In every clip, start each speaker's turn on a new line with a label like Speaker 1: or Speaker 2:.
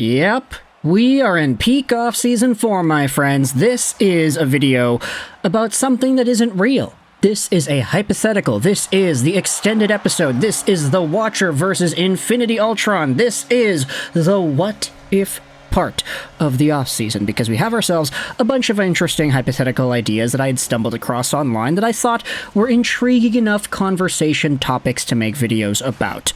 Speaker 1: Yep, we are in peak off-season form, my friends. This is a video about something that isn't real. This is a hypothetical. This is the extended episode. This is the Watcher versus Infinity Ultron. This is the what if part of the off-season, because we have ourselves a bunch of interesting hypothetical ideas that I had stumbled across online that I thought were intriguing enough conversation topics to make videos about.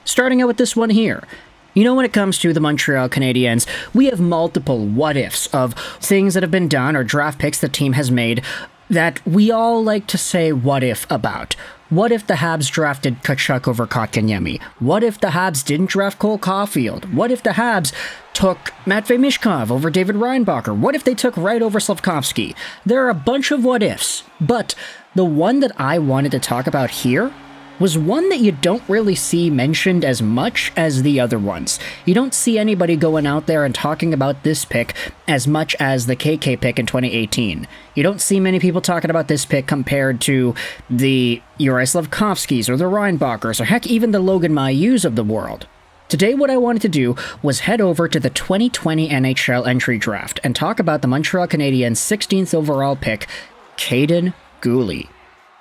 Speaker 1: Starting out with this one here. You know, when it comes to the Montreal Canadiens, we have multiple what-ifs of things that have been done or draft picks the team has made that we all like to say what if about. What if the Habs drafted Tkachuk over Kotkaniemi? What if the Habs didn't draft Cole Caulfield? What if the Habs took Matvei Michkov over David Reinbacher? What if they took Wright over Slavkovsky? There are a bunch of what ifs, but the one that I wanted to talk about here was one that you don't really see mentioned as much as the other ones. You don't see anybody going out there and talking about this pick as much as the KK pick in 2018. You don't see many people talking about this pick compared to the Yuri Slavkovskys or the Reinbachers or heck, even the Logan Mailloux of the world. Today what I wanted to do was head over to the 2020 NHL Entry Draft and talk about the Montreal Canadiens' 16th overall pick, Kaiden Guhle.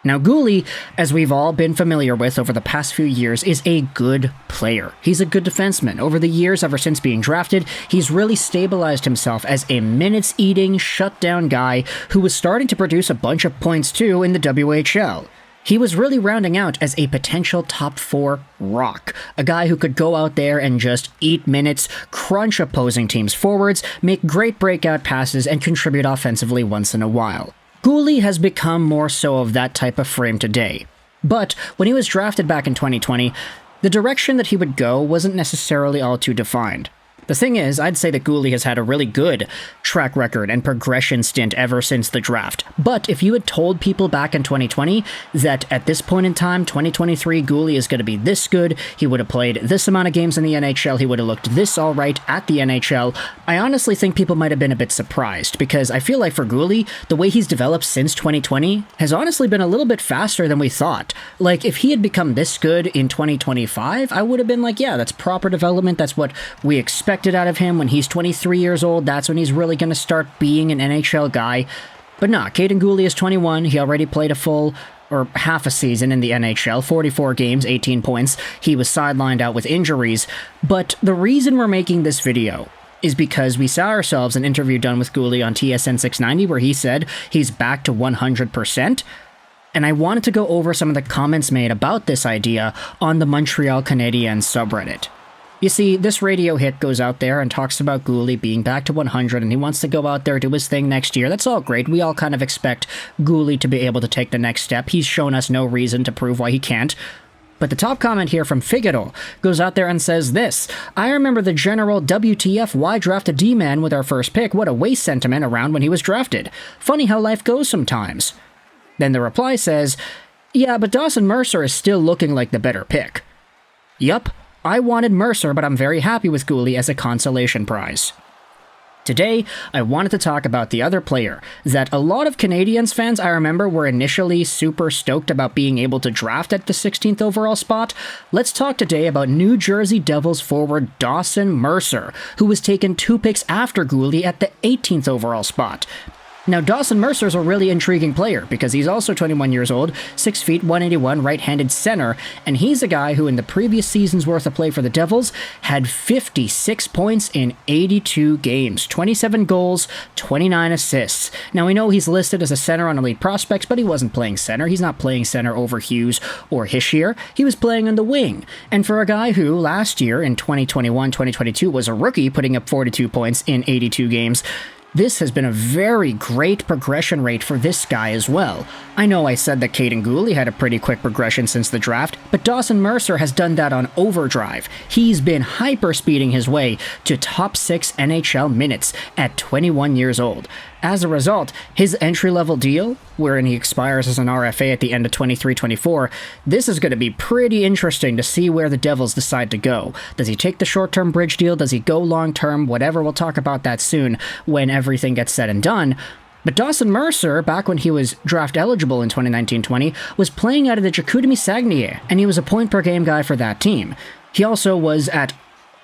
Speaker 1: Now, Guhle, as we've all been familiar with over the past few years, is a good player. He's a good defenseman. Over the years, ever since being drafted, he's really stabilized himself as a minutes-eating, shutdown guy who was starting to produce a bunch of points too in the WHL. He was really rounding out as a potential top 4 rock, a guy who could go out there and just eat minutes, crunch opposing teams' forwards, make great breakout passes, and contribute offensively once in a while. Guhle has become more so of that type of frame today. But when he was drafted back in 2020, the direction that he would go wasn't necessarily all too defined. The thing is, I'd say that Guhle has had a really good track record and progression stint ever since the draft. But if you had told people back in 2020 that at this point in time, 2023, Guhle is going to be this good, he would have played this amount of games in the NHL, he would have looked this alright at the NHL, I honestly think people might have been a bit surprised, because I feel like for Guhle, the way he's developed since 2020 has honestly been a little bit faster than we thought. Like, if he had become this good in 2025, I would have been like, yeah, that's proper development, that's what we expected out of him. When he's 23 years old, that's when he's really going to start being an NHL guy. But nah, Kaiden Guhle is 21. He already played a full or half a season in the NHL, 44 games, 18 points. He was sidelined out with injuries. But the reason we're making this video is because we saw ourselves an interview done with Guhle on TSN 690 where he said he's back to 100%. And I wanted to go over some of the comments made about this idea on the Montreal Canadiens subreddit. You see, this radio hit goes out there and talks about Guhle being back to 100 and he wants to go out there, do his thing next year. That's all great. We all kind of expect Guhle to be able to take the next step. He's shown us no reason to prove why he can't. But the top comment here from Figaro goes out there and says this: I remember the general WTF, why draft a D-man with our first pick? What a waste sentiment around when he was drafted. Funny how life goes sometimes. Then the reply says, yeah, but Dawson Mercer is still looking like the better pick. Yup. I wanted Mercer, but I'm very happy with Guhle as a consolation prize. Today, I wanted to talk about the other player that a lot of Canadiens fans, I remember, were initially super stoked about being able to draft at the 16th overall spot. Let's talk today about New Jersey Devils forward Dawson Mercer, who was taken 2 picks after Guhle at the 18th overall spot. Now, Dawson Mercer is a really intriguing player because he's also 21 years old, 6 feet, 181, right-handed center, and he's a guy who in the previous season's worth of play for the Devils had 56 points in 82 games, 27 goals, 29 assists. Now, we know he's listed as a center on Elite Prospects, but he wasn't playing center. He's not playing center over Hughes or Hischier. He was playing on the wing. And for a guy who last year in 2021-2022 was a rookie putting up 42 points in 82 games, this has been a very great progression rate for this guy as well. I know I said that Kaiden Guhle had a pretty quick progression since the draft, but Dawson Mercer has done that on overdrive. He's been hyper-speeding his way to top 6 NHL minutes at 21 years old. As a result, his entry-level deal, wherein he expires as an RFA at the end of 23-24, this is going to be pretty interesting to see where the Devils decide to go. Does he take the short-term bridge deal? Does he go long-term? Whatever, we'll talk about that soon when everything gets said and done. But Dawson Mercer, back when he was draft eligible in 2019-20, was playing out of the Chicoutimi Saguenay, and he was a point-per-game guy for that team. He also was at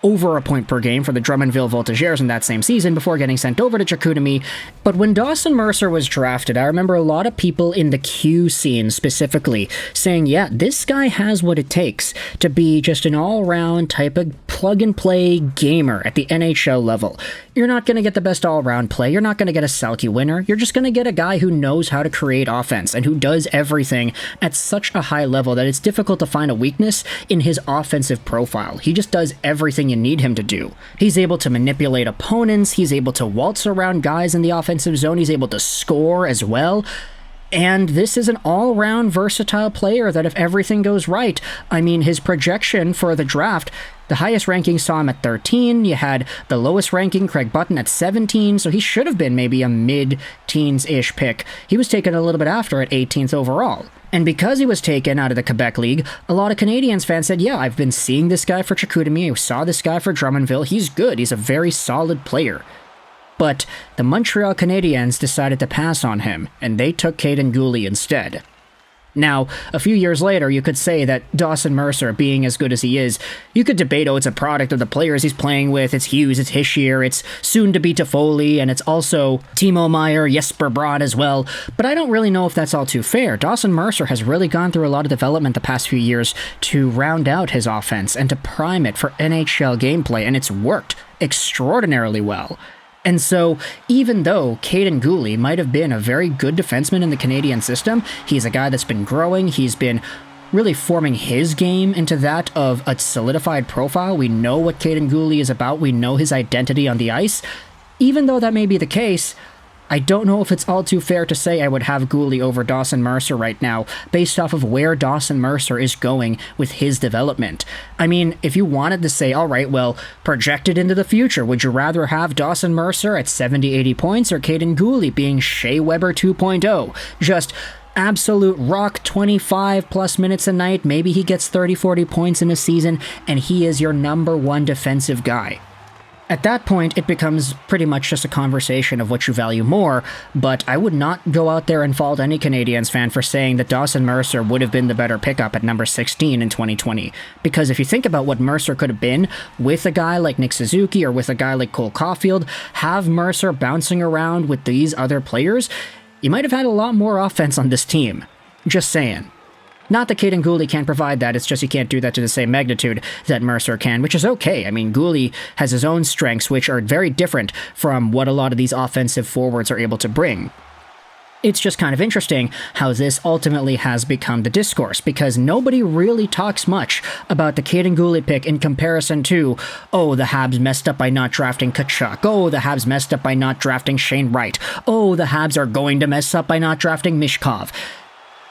Speaker 1: over a point per game for the Drummondville Voltigeurs in that same season before getting sent over to Chicoutimi. But when Dawson Mercer was drafted, I remember a lot of people in the Q scene specifically saying, yeah, this guy has what it takes to be just an all-around type of plug-and-play gamer at the NHL level. You're not going to get the best all-around play. You're not going to get a Selke winner. You're just going to get a guy who knows how to create offense and who does everything at such a high level that it's difficult to find a weakness in his offensive profile. He just does everything you need him to do. He's able to manipulate opponents. He's able to waltz around guys in the offensive zone. He's able to score as well. And this is an all-around versatile player that if everything goes right, I mean, his projection for the draft, the highest ranking saw him at 13. You had the lowest ranking, Craig Button, at 17, so he should have been maybe a mid-teens-ish pick. He was taken a little bit after at 18th overall. And because he was taken out of the Quebec League, a lot of Canadiens fans said, yeah, I've been seeing this guy for Chicoutimi. I saw this guy for Drummondville. He's good. He's a very solid player. But the Montreal Canadiens decided to pass on him, and they took Kaiden Guhle instead. Now, a few years later, you could say that Dawson Mercer, being as good as he is, you could debate, oh, it's a product of the players he's playing with, it's Hughes, it's Hischier, it's soon-to-be Toffoli, and it's also Timo Meier, Jesper Bratt as well, but I don't really know if that's all too fair. Dawson Mercer has really gone through a lot of development the past few years to round out his offense and to prime it for NHL gameplay, and it's worked extraordinarily well. And so, even though Kaiden Guhle might have been a very good defenseman in the Canadian system, he's a guy that's been growing, he's been really forming his game into that of a solidified profile. We know what Kaiden Guhle is about, we know his identity on the ice. Even though that may be the case, I don't know if it's all too fair to say I would have Guhle over Dawson Mercer right now, based off of where Dawson Mercer is going with his development. I mean, if you wanted to say, all right, well, projected into the future, would you rather have Dawson Mercer at 70-80 points or Kaiden Guhle being Shea Weber 2.0? Just absolute rock 25 plus minutes a night, maybe he gets 30-40 points in a season, and he is your number one defensive guy. At that point, it becomes pretty much just a conversation of what you value more, but I would not go out there and fault any Canadiens fan for saying that Dawson Mercer would have been the better pickup at number 16 in 2020. Because if you think about what Mercer could have been with a guy like Nick Suzuki or with a guy like Cole Caulfield, have Mercer bouncing around with these other players, you might have had a lot more offense on this team. Just saying. Not that Kaiden Guhle can't provide that, it's just he can't do that to the same magnitude that Mercer can, which is okay. I mean, Guhle has his own strengths, which are very different from what a lot of these offensive forwards are able to bring. It's just kind of interesting how this ultimately has become the discourse, because nobody really talks much about the Kaiden Guhle pick in comparison to, oh, the Habs messed up by not drafting Tkachuk, oh, the Habs messed up by not drafting Shane Wright, oh, the Habs are going to mess up by not drafting Michkov.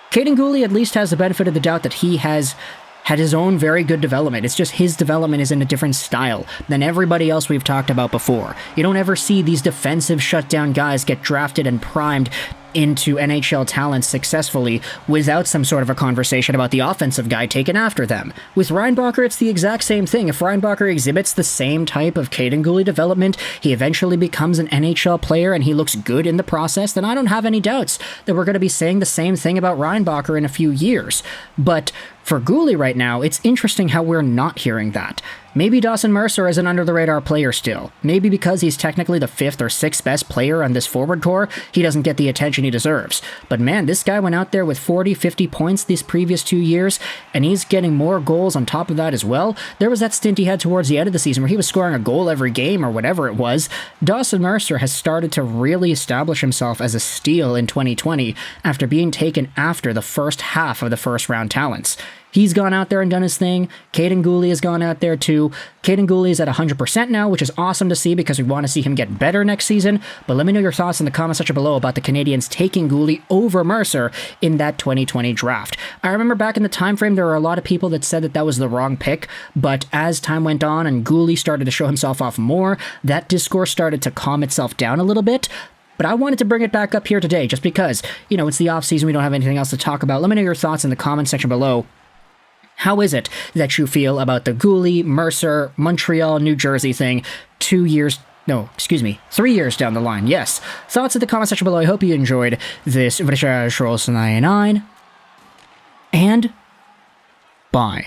Speaker 1: Kaiden Guhle at least has the benefit of the doubt that he has had his own very good development. It's just his development is in a different style than everybody else we've talked about before. You don't ever see these defensive shutdown guys get drafted and primed into NHL talent successfully without some sort of a conversation about the offensive guy taken after them. With Reinbacher, it's the exact same thing. If Reinbacher exhibits the same type of Kaiden Guhle development, he eventually becomes an NHL player and he looks good in the process, then I don't have any doubts that we're going to be saying the same thing about Reinbacher in a few years. But for Guhle right now, it's interesting how we're not hearing that. Maybe Dawson Mercer is an under-the-radar player still. Maybe because he's technically the 5th or 6th best player on this forward core, he doesn't get the attention he deserves. But man, this guy went out there with 40, 50 points these previous 2 years, and he's getting more goals on top of that as well. There was that stint he had towards the end of the season where he was scoring a goal every game or whatever it was. Dawson Mercer has started to really establish himself as a steal in 2020 after being taken after the first half of the first-round talents. He's gone out there and done his thing. Kaiden Guhle has gone out there too. Kaiden Guhle is at 100% now, which is awesome to see because we want to see him get better next season. But let me know your thoughts in the comment section below about the Canadiens taking Guhle over Mercer in that 2020 draft. I remember back in the time frame, there were a lot of people that said that that was the wrong pick, but as time went on and Guhle started to show himself off more, that discourse started to calm itself down a little bit. But I wanted to bring it back up here today just because, it's the off season, we don't have anything else to talk about. Let me know your thoughts in the comment section below. How is it that you feel about the Guhle, Mercer, Montreal, New Jersey thing 3 years down the line? Yes. Thoughts in the comment section below. I hope you enjoyed this. And bye.